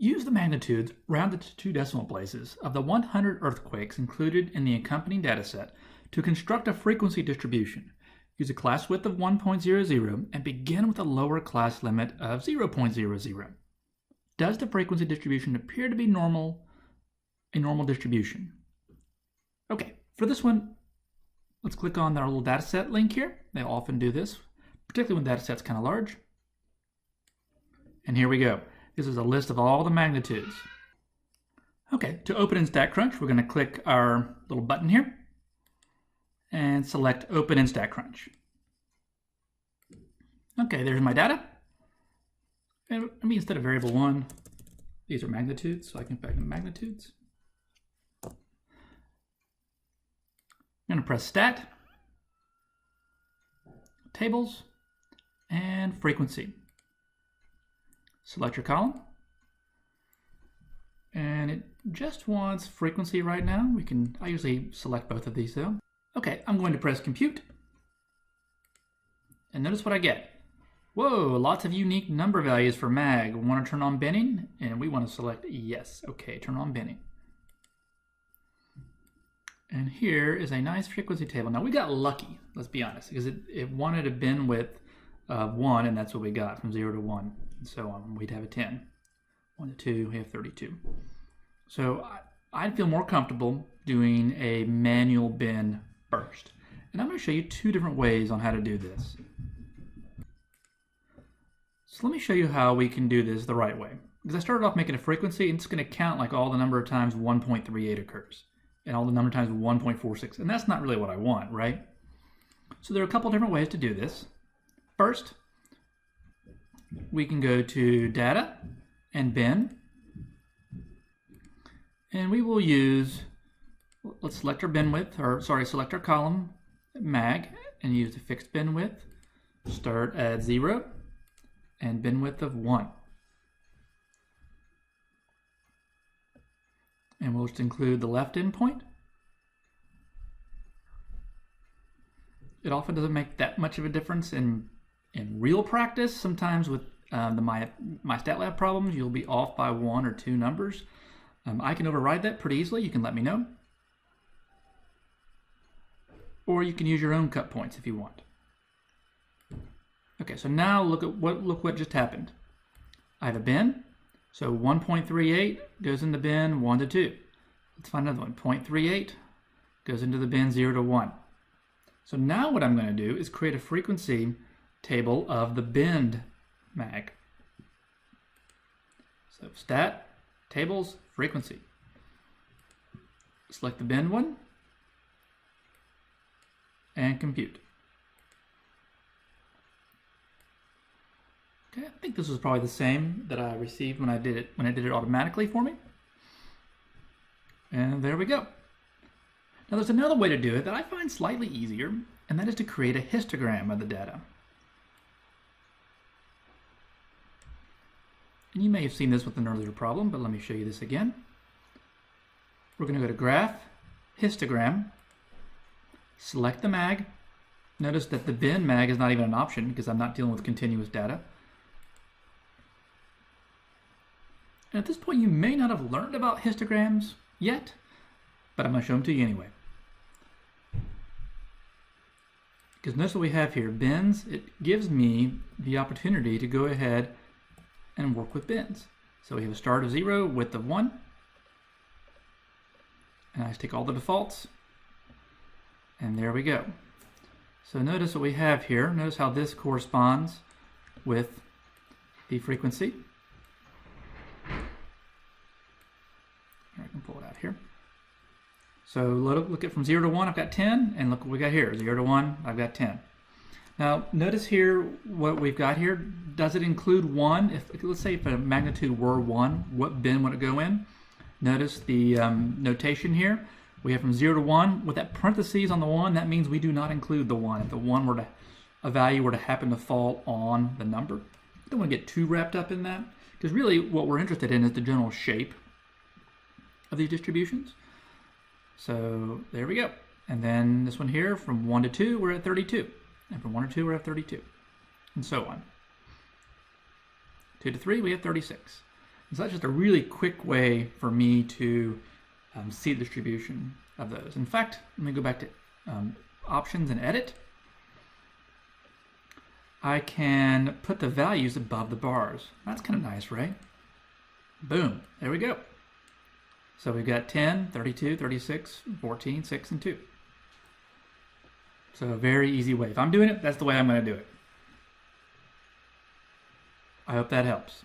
Use the magnitudes rounded to 2 decimal places of the 100 earthquakes included in the accompanying dataset to construct a frequency distribution. Use a class width of 1.00 and begin with a lower class limit of 0.00. Does the frequency distribution appear to be a normal distribution? Okay, for this one, let's click on our little dataset link here. They often do this, particularly when the dataset's kind of large. And here we go. This is a list of all the magnitudes. Okay, to open in StatCrunch, we're going to click our little button here and select Open in StatCrunch. Okay, there's my data. And I mean, instead of variable 1, these are magnitudes, so I can put in magnitudes. I'm going to press Stat, Tables, and Frequency. Select your column. And it just wants frequency right now. I usually select both of these though. Okay, I'm going to press Compute. And notice what I get. Whoa, lots of unique number values for mag. We want to turn on binning, and we want to select yes. Okay, turn on binning. And here is a nice frequency table. Now we got lucky, let's be honest, because it wanted a bin width of 1, and that's what we got from 0 to 1, and so on. We'd have a 10. 1 to 2, we have 32. So I'd feel more comfortable doing a manual bin first. And I'm going to show you 2 different ways on how to do this. So let me show you how we can do this the right way. Because I started off making a frequency, and it's going to count like all the number of times 1.38 occurs, and all the number of times 1.46, and that's not really what I want, right? So there are a couple different ways to do this. First, we can go to Data and Bin, and we will use, let's select our bin width, select our column, mag, and use the fixed bin width. Start at 0 and bin width of 1. And we'll just include the left endpoint. It often doesn't make that much of a difference in real practice. Sometimes with my StatLab problems, you'll be off by 1 or 2 numbers. I can override that pretty easily. You can let me know. Or you can use your own cut points if you want. Okay, so now look what just happened. I have a bin, so 1.38 goes in the bin 1 to 2. Let's find another one. 0.38 goes into the bin 0 to 1. So now what I'm going to do is create a frequency table of the binned mag. So Stat, Tables, Frequency. Select the bin one and compute. Okay, I think this was probably the same that I received when I did it automatically for me. And there we go. Now there's another way to do it that I find slightly easier, and that is to create a histogram of the data. And you may have seen this with an earlier problem, but let me show you this again. We're going to go to Graph, Histogram, select the mag. Notice that the bin mag is not even an option because I'm not dealing with continuous data. And at this point, you may not have learned about histograms yet, but I'm going to show them to you anyway. Because notice what we have here, bins, it gives me the opportunity to go ahead and work with bins. So we have a start of 0, width of 1, and I just take all the defaults, and there we go. So notice what we have here. Notice how this corresponds with the frequency. I can pull it out here. So look at from 0 to 1, I've got 10, and look what we got here. 0 to 1, I've got 10. Now notice here what we've got here. Does it include 1? Let's say if a magnitude were 1, what bin would it go in? Notice the notation here. We have from 0 to 1. With that parentheses on the 1, that means we do not include the 1. If the 1 were to, a value were to happen to fall on the number. I don't want to get too wrapped up in that, because really what we're interested in is the general shape of these distributions. So there we go. And then this one here, from 1 to 2, we're at 32. And from 1 to 2, we're at 32. And so on. 2 to 3, we have 36. So that's just a really quick way for me to see the distribution of those. In fact, let me go back to options and edit. I can put the values above the bars. That's kind of nice, right? Boom, there we go. So we've got 10, 32, 36, 14, 6, and 2. So a very easy way. If I'm doing it, that's the way I'm going to do it. I hope that helps.